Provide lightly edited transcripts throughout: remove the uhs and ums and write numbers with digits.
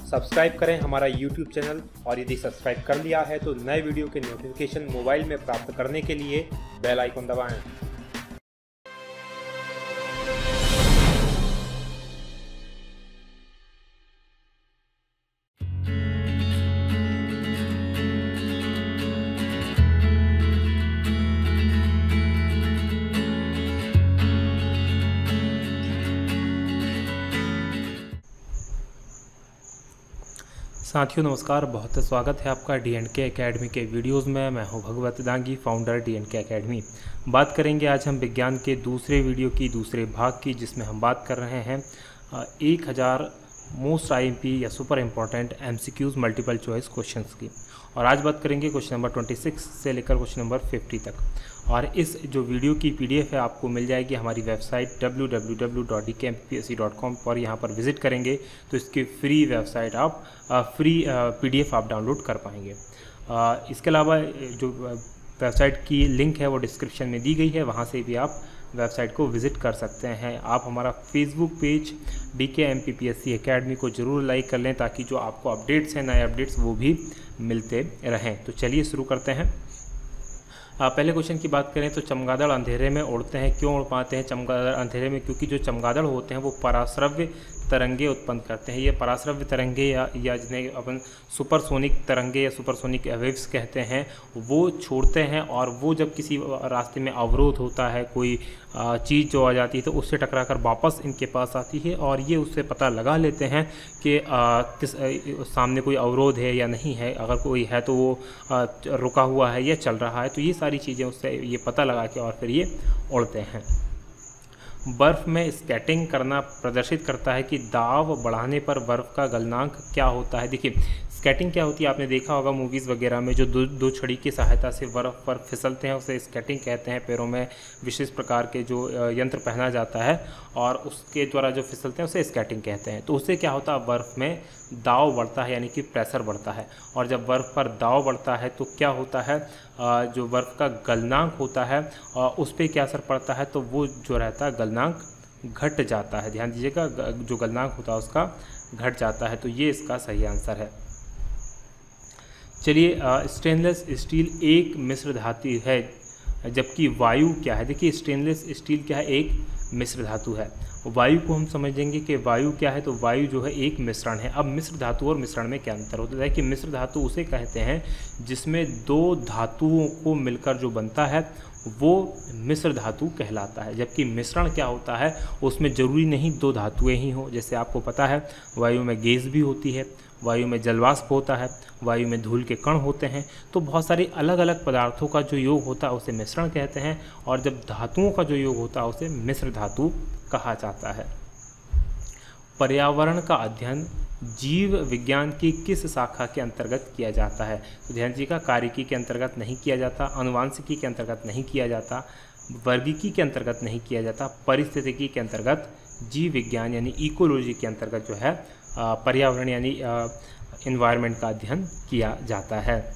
Subscribe करें हमारा YouTube channel और यदि सब्सक्राइब कर लिया है तो नए वीडियो के नोटिफिकेशन मोबाइल में प्राप्त करने के लिए बेल आइकन दबाएं। साथियों नमस्कार, बहुत स्वागत है आपका DNK एकेडमी के वीडियोस में। मैं हूं भगवत दांगी, फाउंडर DNK एकेडमी। बात करेंगे आज हम विज्ञान के दूसरे वीडियो की दूसरे भाग की, जिसमें हम बात कर रहे हैं 1000 मोस्ट IMP या super important MCQs multiple choice questions की। और आज बात करेंगे क्वेश्चन नंबर 26 से लेकर क्वेश्चन नंबर 50 तक। और इस जो वीडियो की PDF है आपको मिल जाएगी हमारी वेबसाइट www.dkmpsc.com पर। यहाँ पर विज़िट करेंगे तो इसकी फ्री वेबसाइट आप PDF आप डाउनलोड कर पाएंगे। इसके अलावा जो वेबसाइट की लिंक है वो डिस्क्रिप्शन में दी गई है, वहाँ से भी आप वेबसाइट को विज़िट कर सकते हैं। आप हमारा फेसबुक पेज DKMPPSC एकेडमी को ज़रूर लाइक कर लें ताकि जो आपको अपडेट्स हैं, नए अपडेट्स, वो भी मिलते रहें। तो चलिए शुरू करते हैं। पहले क्वेश्चन की बात करें तो चमगादड़ अंधेरे में उड़ते हैं। क्यों उड़ पाते हैं चमगादड़ अंधेरे में? क्योंकि जो चमगादड़ होते हैं वो पराश्रव्य तरंगे उत्पन्न करते हैं। ये पराश्रव्य तरंगे या जिन्हें अपन सुपरसोनिक तरंगे या सुपरसोनिक वेव्स कहते हैं, वो छोड़ते हैं। और वो जब किसी रास्ते में अवरोध होता है, कोई चीज़ जो आ जाती है, तो उससे टकराकर वापस इनके पास आती है और ये उससे पता लगा लेते हैं कि किस सामने कोई अवरोध है या नहीं है। अगर कोई है तो वो रुका हुआ है या चल रहा है। तो ये सारी चीज़ें उससे ये पता लगा के और फिर ये उड़ते हैं। बर्फ़ में स्केटिंग करना प्रदर्शित करता है कि दाब बढ़ाने पर बर्फ़ का गलनांक क्या होता है। देखिए, स्केटिंग क्या होती है आपने देखा होगा मूवीज़ वगैरह में, जो दो छड़ी की सहायता से बर्फ़ पर फिसलते हैं उसे स्केटिंग कहते हैं। पैरों में विशेष प्रकार के जो यंत्र पहना जाता है और उसके द्वारा जो फिसलते हैं उसे स्केटिंग कहते हैं। तो उससे क्या होता है, बर्फ़ में दाब बढ़ता है, यानी कि प्रेशर बढ़ता है। और जब बर्फ़ पर दाब बढ़ता है तो क्या होता है, जो बर्फ़ का गलनांक होता है उस पर क्या असर पड़ता है, तो वो जो रहता है गलनांक घट जाता है। ध्यान दीजिएगा, जो गलनांक होता है उसका घट जाता है। तो ये इसका सही आंसर है। चलिए, स्टेनलेस स्टील एक मिश्र धातु है जबकि वायु क्या है। देखिए, स्टेनलेस स्टील क्या है, एक मिश्र धातु है। वायु को हम समझेंगे कि वायु क्या है, तो वायु जो है एक मिश्रण है। अब मिश्र धातु और मिश्रण में क्या अंतर होता है कि मिश्र धातु उसे कहते हैं जिसमें दो धातुओं को मिलकर जो बनता है वो मिश्र धातु कहलाता है। जबकि मिश्रण क्या होता है, उसमें ज़रूरी नहीं दो धातुएं ही हो। जैसे आपको पता है वायु में गैस भी होती है, वायु में जलवाष्प होता है, वायु में धूल के कण होते हैं। तो बहुत सारे अलग अलग पदार्थों का जो योग होता है उसे मिश्रण कहते हैं। और जब धातुओं का जो योग होता है उसे मिश्र धातु कहा जाता है। पर्यावरण का अध्ययन जीव विज्ञान की किस शाखा के अंतर्गत किया जाता है? तो ध्यान दीजिएगा, कार्यिकी के अंतर्गत नहीं किया जाता, अनुवांशिकी के अंतर्गत नहीं किया जाता, वर्गीकी के अंतर्गत नहीं किया जाता, परिस्थितिकी के अंतर्गत जीव विज्ञान यानी इकोलॉजी के अंतर्गत जो है पर्यावरण यानी एनवायरनमेंट का अध्ययन किया जाता है।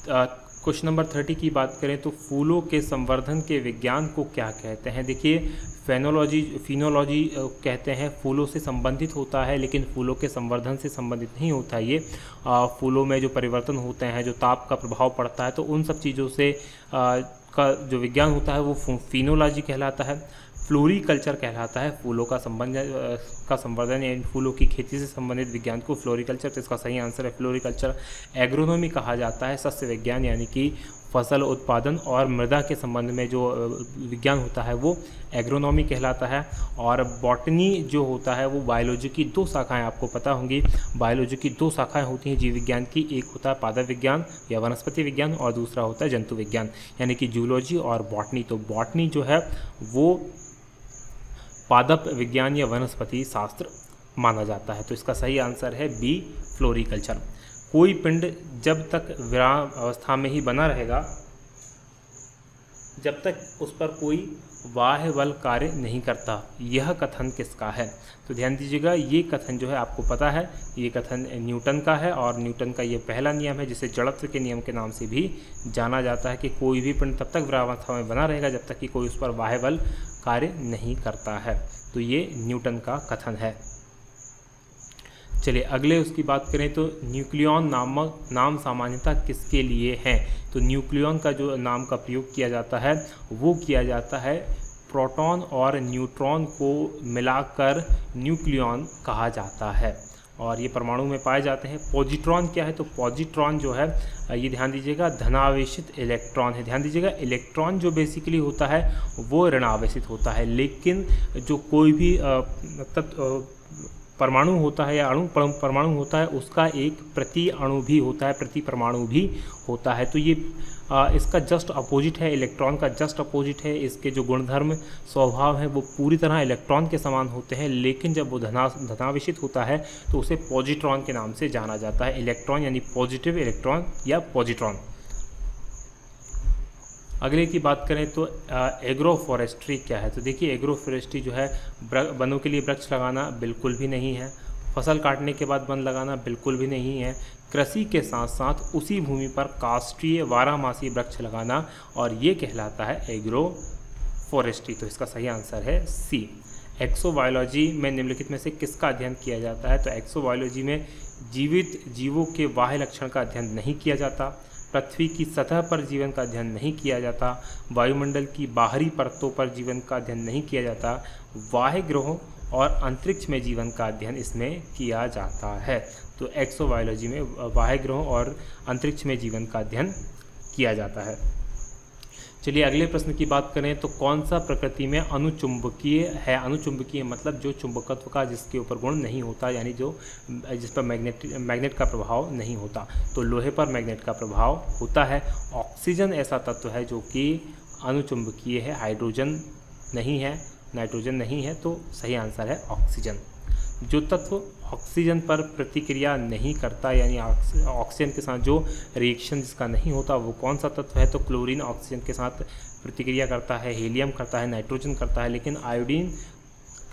क्वेश्चन नंबर 30 की बात करें तो फूलों के संवर्धन के विज्ञान को क्या कहते हैं? देखिए, फिनोलॉजी कहते हैं, फूलों से संबंधित होता है लेकिन फूलों के संवर्धन से संबंधित नहीं होता। ये फूलों में जो परिवर्तन होते हैं, जो ताप का प्रभाव पड़ता है, तो उन सब चीज़ों से का जो विज्ञान होता है वो फिनोलॉजी कहलाता है। फ्लोरीकल्चर कहलाता है फूलों का संवर्धन यानी फूलों की खेती से संबंधित विज्ञान को फ्लोरीकल्चर। तो इसका सही आंसर है फ्लोरीकल्चर। एग्रोनॉमी कहा जाता है सस्य विज्ञान यानी कि फसल उत्पादन और मृदा के संबंध में जो विज्ञान होता है वो एग्रोनॉमी कहलाता है। और बॉटनी जो होता है वो बायोलॉजी की दो शाखाएं आपको पता होंगी। बायोलॉजी की दो शाखाएं होती हैं जीव विज्ञान की, एक होता है पादप विज्ञान या वनस्पति विज्ञान और दूसरा होता है जंतु विज्ञान यानी कि जूलॉजी और बॉटनी। तो बॉटनी जो है वो पादप विज्ञान या वनस्पति शास्त्र माना जाता है। तो इसका सही आंसर है बी, फ्लोरीकल्चर। कोई पिंड जब तक विराम अवस्था में ही बना रहेगा जब तक उस पर कोई बाह्य बल कार्य नहीं करता, यह कथन किसका है? तो ध्यान दीजिएगा, ये कथन जो है आपको पता है, ये कथन न्यूटन का है। और न्यूटन का ये पहला नियम है जिसे जड़त्व के नियम के नाम से भी जाना जाता है कि कोई भी पिंड तब तक विरामावस्था में बना रहेगा जब तक कि कोई उस पर बाह्य बल कार्य नहीं करता है। तो ये न्यूटन का कथन है। चलिए अगले उसकी बात करें तो न्यूक्लियॉन नामक नाम सामान्यतः किसके लिए है। तो न्यूक्लियॉन का जो नाम का प्रयोग किया जाता है वो किया जाता है प्रोटॉन और न्यूट्रॉन को मिलाकर न्यूक्लियॉन कहा जाता है और ये परमाणु में पाए जाते हैं। पॉजिट्रॉन क्या है, तो पॉजिट्रॉन जो है ये ध्यान दीजिएगा धनावेशित इलेक्ट्रॉन है। ध्यान दीजिएगा इलेक्ट्रॉन जो बेसिकली होता है वो ऋणावेशित होता है, लेकिन जो कोई भी परमाणु होता है या अणु परमाणु होता है उसका एक प्रति अणु भी होता है, प्रति परमाणु भी होता है। तो ये इसका जस्ट अपोजिट है, इलेक्ट्रॉन का जस्ट अपोजिट है। इसके जो गुणधर्म स्वभाव हैं वो पूरी तरह इलेक्ट्रॉन के समान होते हैं, लेकिन जब वो धनावेशित होता है तो उसे पॉजिट्रॉन के नाम से जाना जाता है। इलेक्ट्रॉन यानी पॉजिटिव इलेक्ट्रॉन या पॉजिट्रॉन। अगले की बात करें तो एग्रोफॉरेस्ट्री क्या है। तो देखिए एग्रोफॉरेस्ट्री जो है वनों के लिए वृक्ष लगाना बिल्कुल भी नहीं है, फसल काटने के बाद वन लगाना बिल्कुल भी नहीं है, कृषि के साथ साथ उसी भूमि पर काष्ठीय बारहमासी वृक्ष लगाना, और ये कहलाता है एग्रोफॉरेस्ट्री। तो इसका सही आंसर है सी। एक्सोबायोलॉजी में निम्नलिखित में से किसका अध्ययन किया जाता है। तो एक्सोबायोलॉजी में जीवित जीवों के बाह्य लक्षण का अध्ययन नहीं किया जाता, पृथ्वी की सतह पर जीवन का अध्ययन नहीं किया जाता, वायुमंडल की बाहरी परतों पर जीवन का अध्ययन नहीं किया जाता, बाह्य ग्रहों और अंतरिक्ष में जीवन का अध्ययन इसमें किया जाता है। तो एक्सोबायोलॉजी में बाह्य ग्रहों और अंतरिक्ष में जीवन का अध्ययन किया जाता है। चलिए अगले प्रश्न की बात करें तो कौन सा प्रकृति में अनुचुंबकीय है। अनुचुंबकीय मतलब जो चुंबकत्व का जिसके ऊपर गुण नहीं होता, यानी जो जिस पर मैग्नेट का प्रभाव नहीं होता। तो लोहे पर मैग्नेट का प्रभाव होता है। ऑक्सीजन ऐसा तत्व है जो कि अनुचुंबकीय है, हाइड्रोजन नहीं है, नाइट्रोजन नहीं है, तो सही आंसर है ऑक्सीजन। जो तत्व ऑक्सीजन पर प्रतिक्रिया नहीं करता, यानी ऑक्सीजन के साथ जो रिएक्शन जिसका नहीं होता, वो कौन सा तत्व है। तो क्लोरीन ऑक्सीजन के साथ प्रतिक्रिया करता है, हीलियम करता है, नाइट्रोजन करता है, लेकिन आयोडीन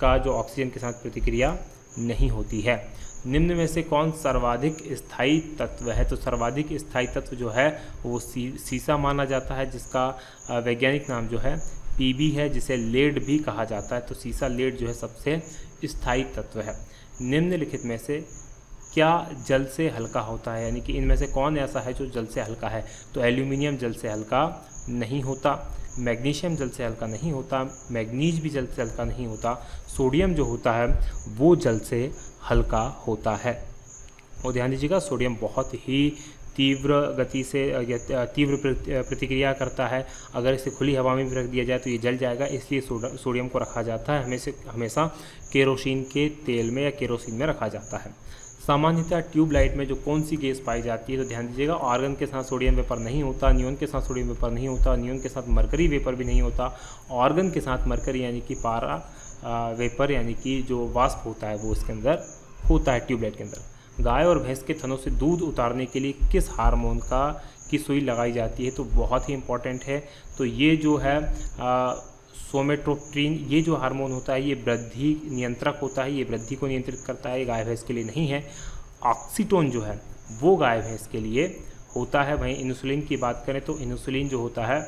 का जो ऑक्सीजन के साथ प्रतिक्रिया नहीं होती है। निम्न में से कौन सर्वाधिक स्थायी तत्व है। तो सर्वाधिक स्थायी तत्व जो है वो सीसा माना जाता है, जिसका वैज्ञानिक नाम जो है पीबी है, जिसे लेड भी कहा जाता है। तो सीसा लेड जो है सबसे स्थायी तत्व है। निम्नलिखित में से क्या जल से हल्का होता है, यानी कि इनमें से कौन ऐसा है जो जल से हल्का है। तो एल्यूमिनियम जल से हल्का नहीं होता, मैग्नीशियम जल से हल्का नहीं होता, मैग्नीज भी जल से हल्का नहीं होता, सोडियम जो होता है वो जल से हल्का होता है। और ध्यान दीजिएगा सोडियम बहुत ही तीव्र गति से तीव्र प्रतिक्रिया करता है। अगर इसे खुली हवा में भी रख दिया जाए तो ये जल जाएगा, इसलिए सोडियम को रखा जाता है हमेशा केरोसिन के तेल में या केरोसिन में रखा जाता है। सामान्यतः ट्यूबलाइट में जो कौन सी गैस पाई जाती है। तो ध्यान दीजिएगा आर्गन के साथ सोडियम वेपर नहीं होता, नियोन के साथ सोडियम वेपर नहीं होता, नियोन के साथ मरकरी वेपर भी नहीं होता, आर्गन के साथ मरकरी यानी कि पारा वेपर यानी कि जो वाष्प होता है वो इसके अंदर होता है ट्यूबलाइट के अंदर। गाय और भैंस के थनों से दूध उतारने के लिए किस हार्मोन की सुई लगाई जाती है। तो बहुत ही इम्पॉर्टेंट है। तो ये जो है सोमेटोट्रिन, ये जो हार्मोन होता है ये वृद्धि नियंत्रक होता है, ये वृद्धि को नियंत्रित करता है, गाय भैंस के लिए नहीं है। ऑक्सीटोन जो है वो गाय भैंस के लिए होता है। वहीं इंसुलिन की बात करें तो इंसुलिन जो होता है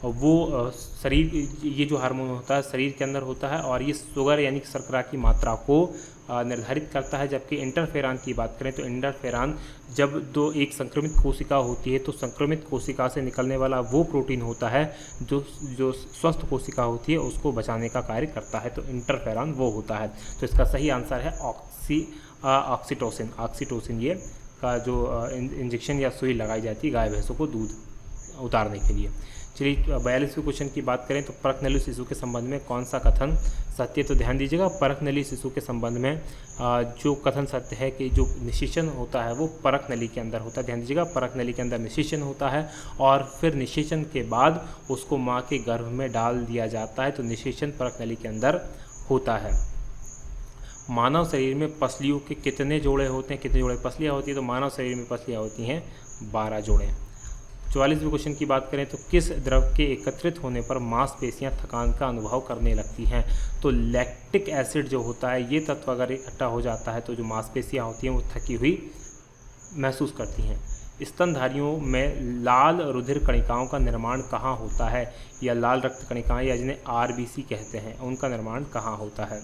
वो शरीर, ये जो हार्मोन होता है शरीर के अंदर होता है और ये शुगर यानी कि शर्करा की मात्रा को निर्धारित करता है। जबकि इंटरफेरान की बात करें तो इंटरफेरान जब एक संक्रमित कोशिका होती है तो संक्रमित कोशिका से निकलने वाला वो प्रोटीन होता है जो स्वस्थ कोशिका होती है उसको बचाने का कार्य करता है। तो इंटरफेरान वो होता है। तो इसका सही आंसर है ऑक्सीटोसिन। ऑक्सीटोसिन ये का जो इंजेक्शन या सुई लगाई जाती है गाय भैंसों को दूध उतारने के लिए। चलिए 42वें क्वेश्चन की बात करें तो परखनली शिशु के संबंध में कौन सा कथन सत्य। तो ध्यान दीजिएगा परखनली शिशु के संबंध में जो कथन सत्य है कि जो निषेचन होता है वो परखनली के अंदर होता है। ध्यान दीजिएगा परखनली के अंदर निषेचन होता है और फिर निषेचन के बाद उसको माँ के गर्भ में डाल दिया जाता है। तो निषेचन परखनली के अंदर होता है। मानव शरीर में पसलियों के कितने जोड़े होते हैं, कितने जोड़े पसलियाँ होती हैं। तो मानव शरीर में पसलियाँ होती हैं 12 जोड़े। 44वें क्वेश्चन की बात करें तो किस द्रव के एकत्रित होने पर मांसपेशियां थकान का अनुभव करने लगती हैं। तो लैक्टिक एसिड जो होता है ये तत्व अगर इकट्ठा हो जाता है तो जो मांसपेशियां होती हैं वो थकी हुई महसूस करती हैं। स्तनधारियों में लाल रुधिर कणिकाओं का निर्माण कहाँ होता है, या लाल रक्त कणिकाएँ या जिन्हें RBC कहते हैं उनका निर्माण कहाँ होता है।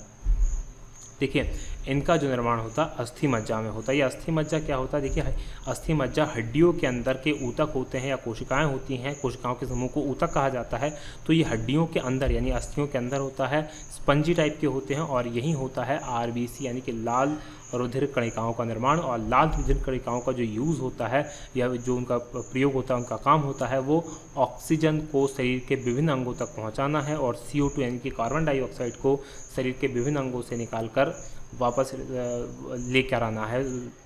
देखिए इनका जो निर्माण होता है अस्थि मज्जा में होता है। ये अस्थि मज्जा क्या होता है, देखिए अस्थि मज्जा हड्डियों के अंदर के ऊतक होते हैं या कोशिकाएं होती हैं, कोशिकाओं के समूह को ऊतक कहा जाता है। तो ये हड्डियों के अंदर यानी अस्थियों के अंदर होता है, स्पंजी टाइप के होते हैं और यही होता है आरबीसी यानी कि लाल रुधिर कणिकाओं का निर्माण। और लाल रुधिर कणिकाओं का जो यूज़ होता है या जो उनका प्रयोग होता है, उनका काम होता है वो ऑक्सीजन को शरीर के विभिन्न अंगों तक पहुंचाना है और CO2 यानी कि कार्बन डाइऑक्साइड को शरीर के विभिन्न अंगों से निकालकर वापस लेकर आना है।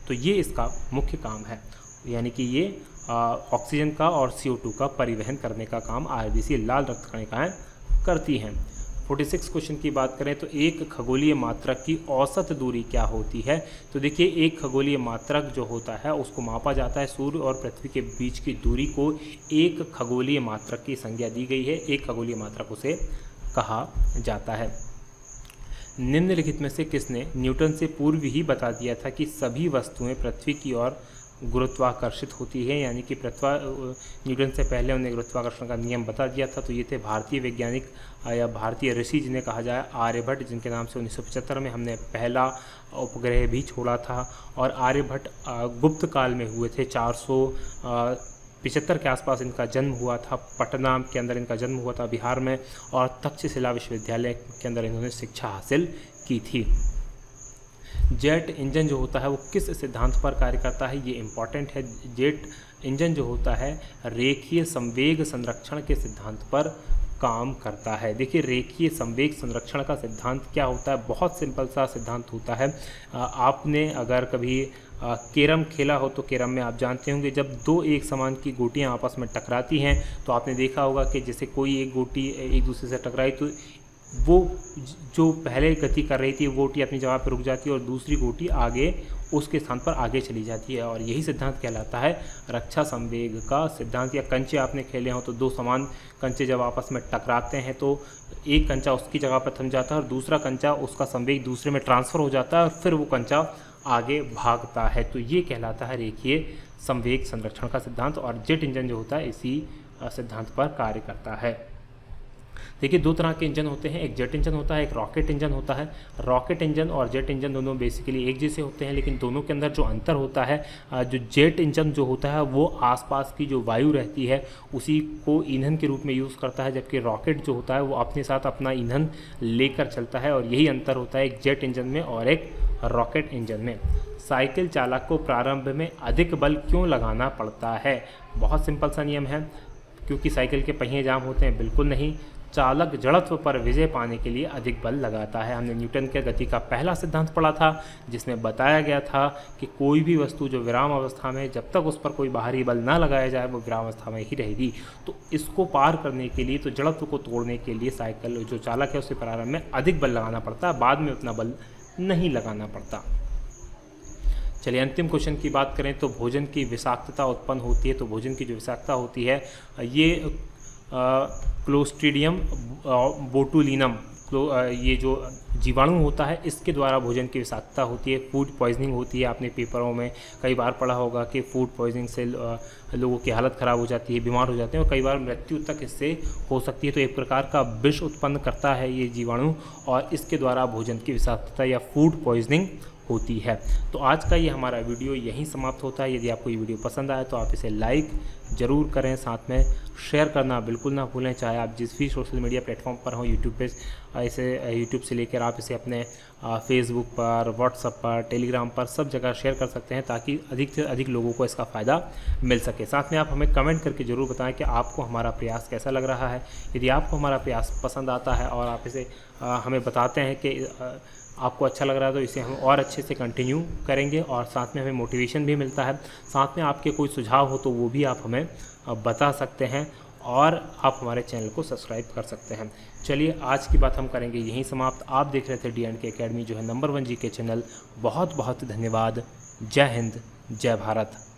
तो ये इसका मुख्य काम है, यानी कि ये ऑक्सीजन का और CO2 का परिवहन करने का काम आरबीसी लाल रक्त कणिकाएँ करती हैं। 46 क्वेश्चन की बात करें तो एक खगोलीय मात्रक की औसत दूरी क्या होती है। तो देखिए एक खगोलीय मात्रक जो होता है उसको मापा जाता है, सूर्य और पृथ्वी के बीच की दूरी को एक खगोलीय मात्रक की संज्ञा दी गई है, एक खगोलीय मात्रक उसे कहा जाता है। निम्नलिखित में से किसने न्यूटन से पूर्व ही बता दिया था कि सभी वस्तुएं पृथ्वी की ओर गुरुत्वाकर्षित होती है, यानी कि न्यूटन से पहले उन्हें गुरुत्वाकर्षण का नियम बता दिया था। तो ये थे भारतीय वैज्ञानिक या भारतीय ऋषि जिन्हें कहा जाए आर्यभट्ट, जिनके नाम से 1975 में हमने पहला उपग्रह भी छोड़ा था। और आर्यभट्ट गुप्त काल में हुए थे, 475 के आसपास इनका जन्म हुआ था। पटना के अंदर इनका जन्म हुआ था बिहार में, और तक्षशिला विश्वविद्यालय के अंदर इन्होंने शिक्षा हासिल की थी। जेट इंजन जो होता है वो किस सिद्धांत पर कार्य करता है, ये इम्पॉर्टेंट है। जेट इंजन जो होता है रेखीय संवेग संरक्षण के सिद्धांत पर काम करता है। देखिए रेखीय संवेग संरक्षण का सिद्धांत क्या होता है, बहुत सिंपल सा सिद्धांत होता है। आपने अगर कभी कैरम खेला हो तो कैरम में आप जानते होंगे जब दो एक समान की गोटियां आपस में टकराती हैं तो आपने देखा होगा कि जैसे कोई एक गोटी एक दूसरे से टकराई तो वो जो पहले गति कर रही थी वो गोटी अपनी जगह पर रुक जाती है और दूसरी गोटी आगे उसके स्थान पर आगे चली जाती है, और यही सिद्धांत कहलाता है रक्षा संवेग का सिद्धांत। या कंचे आपने खेले हो तो दो समान कंचे जब आपस में टकराते हैं तो एक कंचा उसकी जगह पर थम जाता है और दूसरा कंचा उसका संवेग दूसरे में ट्रांसफ़र हो जाता है और फिर वो कंचा आगे भागता है। तो ये कहलाता है रेखीय संवेग संरक्षण का सिद्धांत, और जेट इंजन जो होता है इसी सिद्धांत पर कार्य करता है। देखिए दो तरह के इंजन होते हैं, एक जेट इंजन होता है, एक रॉकेट इंजन होता है। रॉकेट इंजन और जेट इंजन दोनों बेसिकली एक जैसे होते हैं, लेकिन दोनों के अंदर जो अंतर होता है, जो जेट इंजन जो होता है वो आसपास की जो वायु रहती है उसी को ईंधन के रूप में यूज़ करता है, जबकि रॉकेट जो होता है वो अपने साथ अपना ईंधन लेकर चलता है। और यही अंतर होता है एक जेट इंजन में और एक रॉकेट इंजन में। साइकिल चालक को प्रारंभ में अधिक बल क्यों लगाना पड़ता है, बहुत सिंपल सा नियम है, क्योंकि साइकिल के पहिए जाम होते हैं, बिल्कुल नहीं। चालक जड़त्व पर विजय पाने के लिए अधिक बल लगाता है। हमने न्यूटन के गति का पहला सिद्धांत पढ़ा था जिसमें बताया गया था कि कोई भी वस्तु जो विराम अवस्था में जब तक उस पर कोई बाहरी बल ना लगाया जाए वो विराम अवस्था में ही रहेगी। तो इसको पार करने के लिए, तो जड़त्व को तोड़ने के लिए साइकिल जो चालक है उसे प्रारंभ में अधिक बल लगाना पड़ता है, बाद में उतना बल नहीं लगाना पड़ता। चलिए अंतिम क्वेश्चन की बात करें तो भोजन की विषाक्तता उत्पन्न होती है। तो भोजन की जो विषाक्तता होती है ये क्लोस्ट्रीडियम बोटुलिनम ये जो जीवाणु होता है इसके द्वारा भोजन की विषाक्तता होती है, फूड पॉइजनिंग होती है। आपने पेपरों में कई बार पढ़ा होगा कि फूड पॉइजनिंग से लोगों की हालत ख़राब हो जाती है, बीमार हो जाते हैं और कई बार मृत्यु तक इससे हो सकती है। तो एक प्रकार का विष उत्पन्न करता है ये जीवाणु और इसके द्वारा भोजन की विषाक्तता या फूड पॉइजनिंग होती है। तो आज का ये हमारा वीडियो यहीं समाप्त होता है। यदि आपको ये वीडियो पसंद आए तो आप इसे लाइक ज़रूर करें, साथ में शेयर करना बिल्कुल ना भूलें। चाहे आप जिस भी सोशल मीडिया प्लेटफॉर्म पर हों, यूट्यूब पे इसे यूट्यूब से लेकर आप इसे अपने फेसबुक पर, व्हाट्सएप पर, टेलीग्राम पर सब जगह शेयर कर सकते हैं ताकि अधिक से अधिक लोगों को इसका फ़ायदा मिल सके। साथ में आप हमें कमेंट करके ज़रूर बताएं कि आपको हमारा प्रयास कैसा लग रहा है। यदि आपको हमारा प्रयास पसंद आता है और आप इसे हमें बताते हैं कि आपको अच्छा लग रहा है तो इसे हम और अच्छे से कंटिन्यू करेंगे और साथ में हमें मोटिवेशन भी मिलता है। साथ में आपके कोई सुझाव हो तो वो भी आप हमें बता सकते हैं और आप हमारे चैनल को सब्सक्राइब कर सकते हैं। चलिए आज की बात हम करेंगे यहीं समाप्त। आप देख रहे थे D&K अकेडमी जो है नंबर 1 GK चैनल। बहुत बहुत धन्यवाद। जय हिंद, जय भारत।